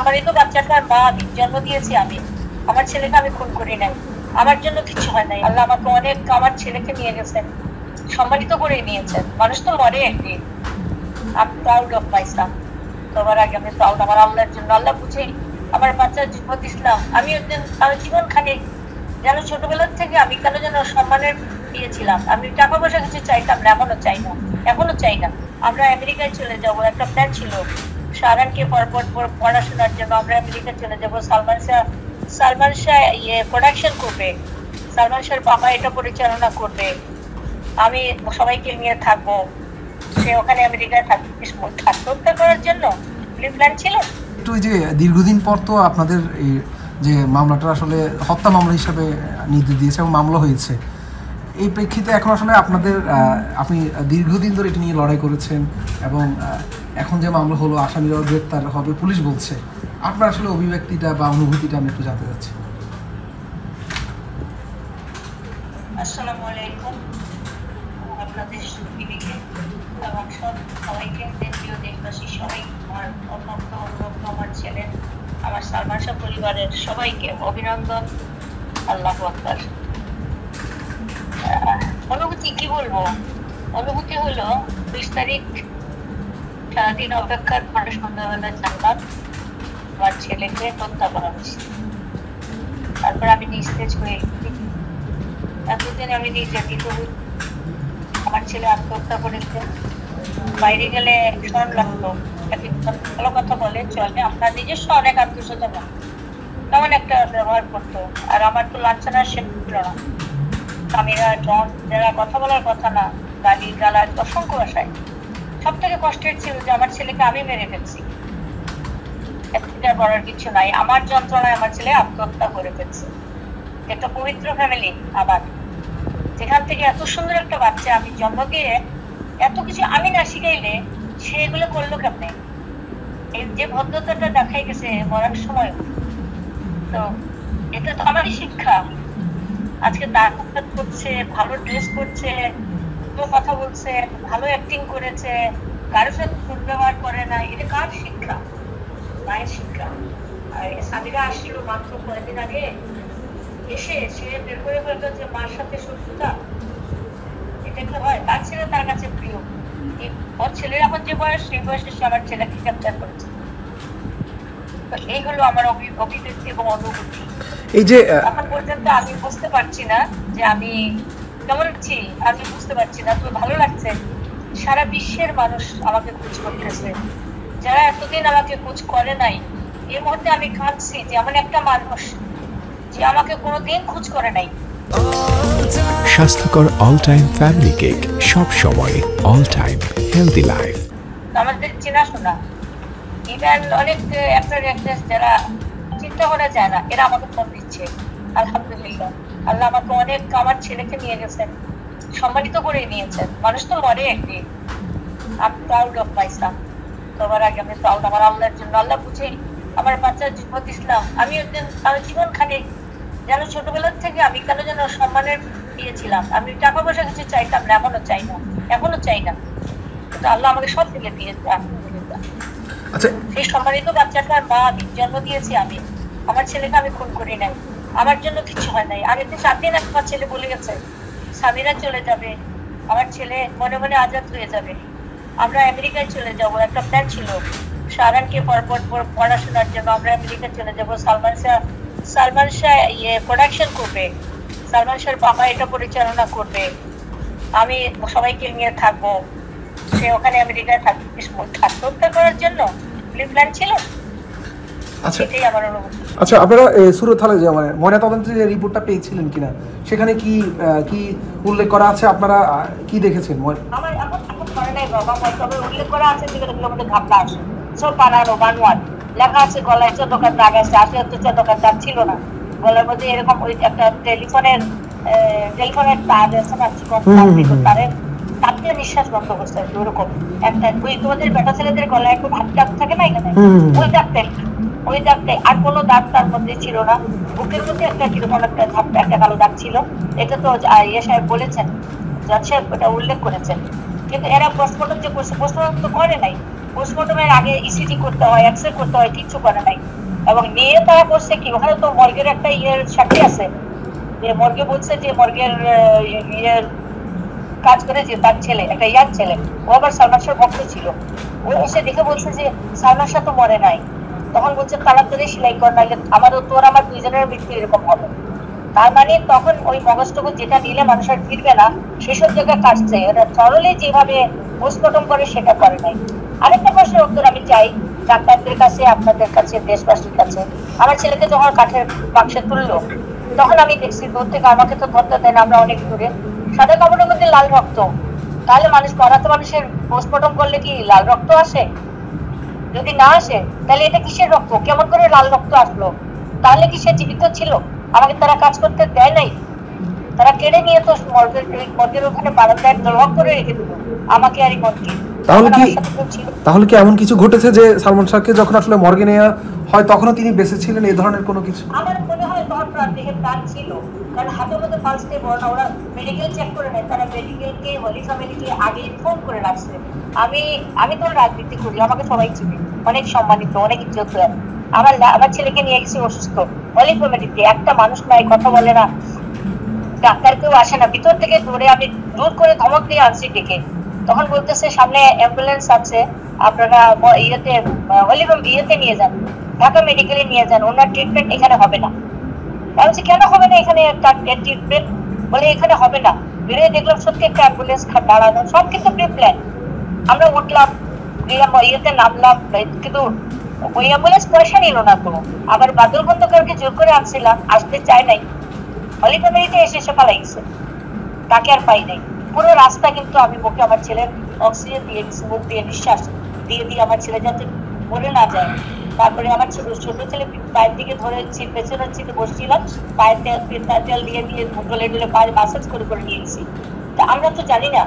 সম্মানিত বাচ্চাটার মা আমি, জন্ম দিয়েছি আমি। আমার ছেলেকে আমি খুন করি নাই, আমার জন্য কিছু হয় নাই। আল্লাহ আমাকে অনেক, আমার ছেলেকে নিয়ে গেছেন, সম্মানিত করে নিয়েছেন। মানুষ তো মরে একদিন। I'm proud of my son. সবার আগে আমি প্রাউড আমার আল্লাহর জন্য। আল্লাহ বুঝেই আমার বাচ্চার জীবন দিয়েছিলাম। আমি একদিন আমার জীবন খানিক যেন ছোটবেলার থেকে আমি কেন যেন সম্মানের দিয়েছিলাম। আমি টাকা পয়সা কিছু চাইতাম না, এখনো চাই না। আমরা আমেরিকায় চলে যাব, একটা প্ল্যান ছিল শাহরানকে পড়াশোনার জন্য। আমরা আমেরিকায় চলে যাব। সালমান শাহ প্রোডাকশন করবে, সালমান শাহর বাবা এটা পরিচালনা করবে, আমি সবাইকে নিয়ে থাকবো। সে ওখানে আমেরিকায় আত্মহত্যা করার জন্য প্ল্যান ছিল। একটু যে দীর্ঘদিন পর তো আপনাদের এই যে মামলাটা আসলে হত্যা মামলা হিসাবে নির্দেশ দিয়েছে এবং মামলা হয়েছে, এই প্রেক্ষিতে এখন আসলে আপনি দীর্ঘদিন ধরে এটা নিয়ে লড়াই করেছেন এবং এখন যে মামলা হলো আসামিরাও গ্রেপ্তার হবে পুলিশ বলছে, আপনার আসলে অভিব্যক্তিটা বা অনুভূতিটা আমি একটু জানতে চাচ্ছি। আসসালামু আলাইকুম আপনাদের সুবিদিকে এবং সবাইকে, দেশীয় দেশবাসী সবাই, আমার অত্যন্ত অনুরক্ত আমার ছেলে, আমার সালমান শাহ পরিবারের সবাইকে অভিনন্দন। আল্লাহু আকবার। অনুভূতি কি বলবো? অনুভূতি হলো 20 তারিখ সারাদিন অপেক্ষার পরে সন্ধ্যাবেলা জানলাম আমার ছেলেকে হত্যা করা হয়েছে। তারপর আমি নিস্তেজ হয়ে এতদিন আমি নির্যাতিত হই। আমার ছেলে আত্মহত্যা করেছে। বাইরে গেলে স্মরণ লাগতো, ভালো কথা বলে চলে, আপনার নিজস্ব অনেক আত্মীয়স্বজন তেমন একটা ব্যবহার করতো। আর আমার তো লাঞ্ছনার শেষ ছিল না। স্বামীরা জন যারা কথা বলার কথা না, গালি গালাজ অসংখ্য আশায়। সব থেকে কষ্টের ছিল যে আমার ছেলেকে আমি মেরে ফেলছি, করার কিছু নাই। আমার যন্ত্রণায় আমার ছেলে আত্মহত্যা করে ফেলছে। একটা পবিত্র ফ্যামিলি, আবার যেখান থেকে এত সুন্দর একটা বাচ্চা আমি জন্ম দিয়ে এত কিছু আমি না শিখাইলে সে এগুলো করলো কেমনে? এই যে ভদ্রতাটা দেখাই গেছে মরার সময়, তো এটা তো আমারই শিক্ষা। আজকে দাঁত করছে, ভালো ড্রেস করছে, কথা বলছে, ভালো অ্যাক্টিং করেছে, কারোর সাথে দুর্ব্যবহার করে না, এটা কার শিক্ষা? মায়ের শিক্ষা। আর স্বামীরা আসছিল মাত্র কয়েকদিন আগে, এসে সে বের করে বলতো যে মার সাথে শত্রুতা, এটা কি হয়? তার ছেলে তার কাছে প্রিয়। ওর ছেলের এখন যে বয়স, সেই বয়সে সে আমার ছেলেকে ক্যাপচার করেছে। তো এই হলো আমার অভিব্যক্তি এবং অনুভূতি। এই যে এখন পর্যন্ত আমি বুঝতে পারছি না যে আমি কেমন আছি, আমি বুঝতে পারছি না। তবে ভালো লাগছে সারা বিশ্বের মানুষ আমাকে খোঁজ করতেছে। যারা এতদিন আমাকে খোঁজ করে নাই, এই মুহূর্তে আমি কাঁদছি যে এমন একটা মানুষ যে আমাকে কোনোদিন খোঁজ করে নাই। স্বাস্থ্যকর অল টাইম ফ্যামিলি কেক, সব সময় অল টাইম হেলদি লাইফ। আমাদের চেনাশোনা ইভেন অনেক অ্যাক্টর অ্যাক্ট্রেস যারা চিন্তা করা যায় না, এরা আমাকে ফোন দিচ্ছে। আলহামদুলিল্লাহ, আল্লাহ আমাকে অনেক, আমার ছেলেকে নিয়ে গেছেন, সম্মানিত করে নিয়েছেন। মানুষ তো মরে একদিন। I'm proud of my son. সবার আগে আমি প্রাউড আমার আল্লাহর জন্য। আল্লাহ বুঝেই আমার বাচ্চার জীবন দিয়েছিলাম। আমি একদিন আমার জীবন খানিক যেন ছোটবেলার থেকে আমি কেন যেন সম্মানের দিয়েছিলাম। আমি টাকা পয়সা কিছু চাইতাম না, এখনো চাই না। কিন্তু আল্লাহ আমাকে সব দিলে দিয়েছে। আচ্ছা, সেই সম্মানিত বাচ্চাটার মা আমি, জন্ম দিয়েছি আমি। আমার ছেলেকে আমি খুন করি নাই, আমার জন্য কিছু হয় নাই। আগের দিন 7 দিন আমার ছেলে বলে গেছে স্বামীরা চলে যাবে, আমার ছেলে মনে মনে আজাদ হয়ে যাবে। আমরা আমেরিকায় চলে যাব, একটা প্ল্যান ছিল শাহরানকে পড়াশোনার জন্য। আমরা আমেরিকায় চলে যাব। সালমান শাহ প্রোডাকশন করবে, সালমান শাহর বাবা এটা পরিচালনা করবে, আমি সবাইকে নিয়ে থাকবো। সে ওখানে আমেরিকায় আত্মহত্যা করার জন্য প্ল্যান ছিল। এটাই আমার অনুভূতি। আচ্ছা, আপনারা সুরতহালে যে মানে ময়নাতদন্তের যে রিপোর্টটা পেয়েছিলেন কিনা, সেখানে কি কি উল্লেখ করা আছে? আপনারা কি দেখেছেন? আমার এখন মনে নাই বাবা, তবে উল্লেখ করা আছে যেগুলো মধ্যে ঘাপলা আছে, সব বানানো বানোয়ার লেখা আছে। গলায় 14 দাগ আছে, 14 দাগ ছিল না গলার মধ্যে। এরকম ওই একটা টেলিফোনের তার আছে না, তারের তার দিয়ে নিঃশ্বাস বন্ধ করছে ওরকম একটা। ওই তোমাদের বেটা ছেলেদের গলায় একটু ভাত দাগ থাকে না এখানে, ওই দাগটাই। আর কোনো দাগ তার মধ্যে ছিল না। বুকের মধ্যে একটা কিরকম একটা ঝাপটা, একটা কালো দাগ ছিল। এটা তো ইয়ে সাহেব বলেছেন, জজ সাহেব ওটা উল্লেখ করেছেন। কিন্তু এরা পোস্টমর্টম যে করছে, পোস্টমর্টম তো করে নাই। পোস্টমর্টমের আগে ইসিজি করতে হয়, এক্সরে করতে হয়, কিচ্ছু করে নাই। এবং নিয়ে তারা করছে কি, ওখানে তো মর্গের একটা সাক্ষী আছে, যে মর্গে বলছে যে মর্গের ইয়ের কাজ করে যে তার ছেলে, একটা ইয়ার ছেলে, ও আবার সালমান শাহর ভক্ত ছিল, ও এসে দেখে বলছে যে সালমান শাহ তো মরে নাই। তখন বলছে তাড়াতাড়ি সেলাই কর, নাহলে আমারও তোর আমার দুইজনের মৃত্যু এরকম হবে। তার মানে তখন ওই মগজটুকু যেটা নিলে মানুষ আর ফিরবে না, সেসব জায়গায় কাটছে। এটা সরলে যেভাবে পোস্টমর্টম করে সেটা করে নাই। আরেকটা প্রশ্নের উত্তর আমি চাই ডাক্তারদের কাছে, আপনাদের কাছে, দেশবাসীর কাছে। আমার ছেলেকে যখন কাঠের বাক্সে তুললো, তখন আমি দেখছি দূর থেকে, আমাকে তো ধরতে দেন, আমরা অনেক দূরে, সাদা কাপড়ের মধ্যে লাল রক্ত। তাহলে মানুষ মরাতে মানুষের পোস্টমর্টম করলে কি লাল রক্ত আসে? যদি না আসে তাহলে এটা কিসের রক্ত? কেমন করে লাল রক্ত আসলো? তাহলে কি সে জীবিত ছিল? আমাকে তারা কাজ করতে দেয় নাই, তারা কেড়ে নিয়ে তো মর্গের ওখানে বারান্দায় লক করে রেখে দিল আমাকে আর ইমনকে। তাহলে কি এমন কিছু ঘটেছে যে সালমান শাহকে যখন আসলে মর্গে নেওয়া হয় তখনও তিনি বেঁচে ছিলেন, এই ধরনের কোনো কিছু? আমার মনে হয় তখন দেহে প্রাণ ছিল, কারণ হাতের মধ্যে পালস দিয়ে বড় না, ওরা মেডিকেল চেক করে নেয়, তারা মেডিকেলকে হলি ফ্যামিলিকে আগে ইনফর্ম করে রাখছে। আমি তো রাজনীতি করি, আমাকে সবাই চিনি, অনেক সম্মানিত, অনেক ইজ্জত। আমার ছেলেকে নিয়ে গেছি অসুস্থ, হলি ফ্যামিলিতে একটা মানুষ নাই, কথা বলে না, ডাক্তার কেউ আসে না, ভিতর থেকে ধরে আমি দূর করে ধমক দিয়ে আনছি ডেকে। তখন বলতেছে সামনে অ্যাম্বুলেন্স আছে, আপনারা ইয়েতে নিয়ে যান, ঢাকা মেডিকেলে নিয়ে যান, ওনার ট্রিটমেন্ট এখানে হবে না। বলছি কেন হবে না এখানে ট্রিটমেন্ট? বলে এখানে হবে না। বেরিয়ে দেখলাম সত্যি একটা অ্যাম্বুলেন্স দাঁড়ানো, সব কিন্তু প্রি প্ল্যান। আমরা উঠলাম, ইয়েতে নামলাম, কিন্তু ওই অ্যাম্বুলেন্স পয়সা নিল না তো। আবার বাদল খন্দকারকে জোর করে আনছিলাম, আসতে চায় নাই, হলি ফ্যামিলিতে এসে পালাই গেছে, তাকে আর পাই নাই। পুরো রাস্তা কিন্তু আমি মুখে আমার ছেলের অক্সিজেন দিয়ে গেছি, মুখ দিয়ে নিঃশ্বাস দিয়ে দিয়ে আমার ছেলে যাতে মরে না যায়। তারপরে আমার ছোট ছেলে পায়ের দিকে ধরে পেছনের সিটে বসছিলাম, পায়ের তেল দিয়ে দিয়ে ডলে ডলে পায়ে মাসাজ করে করে নিয়েছি। তা আমরা তো জানি না।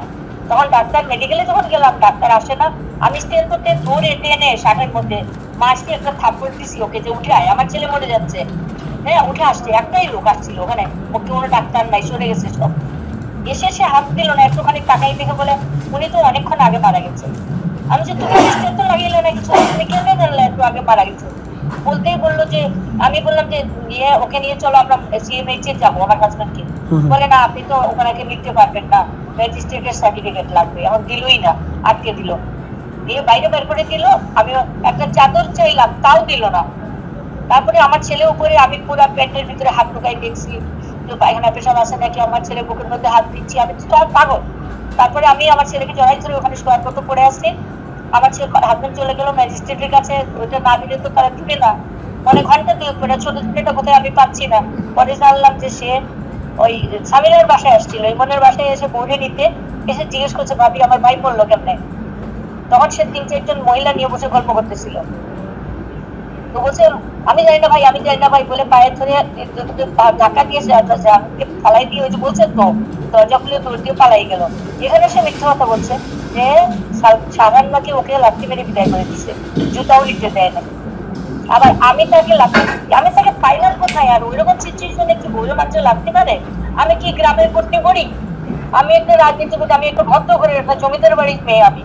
তখন ডাক্তার মেডিকেলে যখন গেলাম, ডাক্তার আসে না, আমি স্টেন করতে ধরে টেনে শার্টের মধ্যে মাসকে একটা থাপ্পড় দিছি ওকে, যে উঠে আয়, আমার ছেলে মরে যাচ্ছে। হ্যাঁ, উঠে আসছে, একটাই লোক আসছিল ওখানে, ওকে কোনো ডাক্তার নাই, সরে গেছে সব। এসে সে হাত দিল না, একটুখানি তাকাই দেখে বলে উনি তো অনেকক্ষণ আগে মারা গেছে। আমি যে তুমি স্টেন তো লাগিয়ে না কিছু, তুমি কেমনে জানলে একটু আগে মারা গেছে? বলতেই বললো যে, আমি বললাম যে ওকে নিয়ে চলো আমরা সিএমএইচ এ যাবো আমার হাজবেন্ডকে। বলে না, আপনি তো ওখানে লিখতে পারবেন না, ম্যাজিস্ট্রেটের সার্টিফিকেট লাগবে। এখন দিলই না, আটকে দিল, দিয়ে বাইরে বের করে দিল। আমি একটা চাদর চাইলাম, তাও দিল না। তারপরে আমার ছেলে উপরে, আমি পুরো প্যান্টের ভিতরে হাত ঢুকাই দেখছি পায়খানা পেশাব আছে নাকি, আমার ছেলে বুকের মধ্যে হাত দিচ্ছি, আমি তো পাগল। তারপরে আমি আমার ছেলেকে জড়াই ধরে ওখানে শোয়ার মতো পড়ে আসছি। আমার ছেলে হাজবেন্ড চলে গেল ম্যাজিস্ট্রেটের কাছে, ওইটা না দিলে তো তারা দিবে না। অনেক ঘন্টা দিয়ে পড়ে, ছোট ছেলেটা কোথায় আমি পাচ্ছি না। পরে জানলাম যে সে ওই সামিরের বাসায় আসছিল, ইমনের বাসায় এসে বউরে নিতে এসে জিজ্ঞেস করছে, ভাবি আমার ভাই পড়লো কেমনে? তখন সে 3-4 মহিলা নিয়ে বসে গল্প করতেছিল। তো বলছে আমি জানি না ভাই, আমি জানি না ভাই বলে পায়ে ধরে ধাক্কা দিয়েছে, পালাই দিয়ে, ওই যে বলছে তো দরজা খুলে দৌড় দিয়ে পালাই গেল। এখানে সে মিথ্যা কথা বলছে যে সাবান নাকি ওকে লাথি মেরে বিদায় করে দিচ্ছে, জুতাও লিখতে দেয় না। আবার আমি তাকে ফাইনাল কোথায়? আর ওইরকম সিচুয়েশনে কি বলে মাত্র লাথি মারে? আমি কি গ্রামের করতে করি? আমি একটা রাজনীতি করি, আমি একটা ভদ্র করে একটা জমিদার বাড়ির মেয়ে। আমি